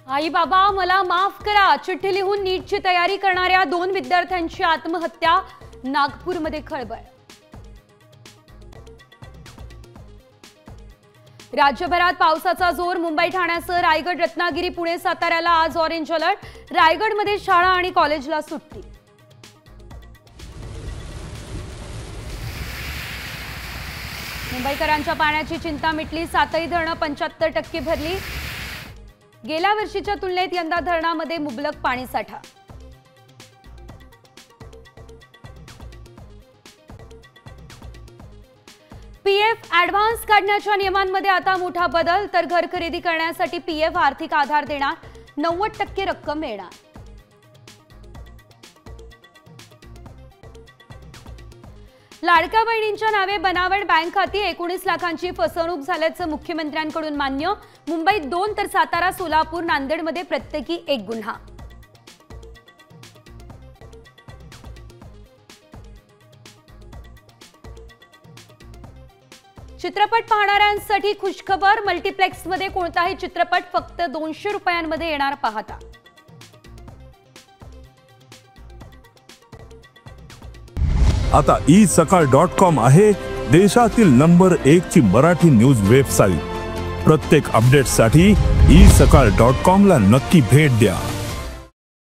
आई बाबा मला माफ करा, चिठ्ठी लिहून नीटची तयारी करणाऱ्या 2 विद्यार्थ्यांची आत्महत्या, नागपूरमध्ये खळबळ। राज्यभरात पावसाचा जोर, मुंबई ठाण्यासह रायगड, रत्नागिरी, पुणे, साताऱ्याला आज ऑरेंज अलर्ट, रायगडमध्ये शाळा आणि कॉलेजला सुट्टी। मुंबईकरांच्या पाण्याची चिंता मिटली, सातही धरणं 75% भरली। गेल्या वर्षीच्या तुलनेत यंदा धरणामध्ये मुबलक पाणीसाठा। पीएफ ॲडव्हान्स काढण्याच्या नियमांमध्ये आता मोठा बदल, तर घर खरेदी करण्यासाठी पीएफ आर्थिक आधार देणार, 90% रक्कम मिळणार। लाडक्या बहिणींच्या नावे बनावट बँक खाती, 19 लाखांची फसवणूक झाल्याचं मुख्यमंत्र्यांकडून मान्य। मुंबईत 2 तर सातारा, सोलापूर, नांदेडमध्ये प्रत्येकी 1 गुन्हा। चित्रपट पाहणाऱ्यांसाठी खुशखबर, मल्टीप्लेक्समध्ये कोणताही चित्रपट फक्त 200 रुपयांमध्ये येणार पाहता। आता isakal.com आहे देशातील नंबर 1 ची मराठी न्यूज वेबसाईट। प्रत्येक अपडेटसाठी isakal.com ला नक्की भेट द्या।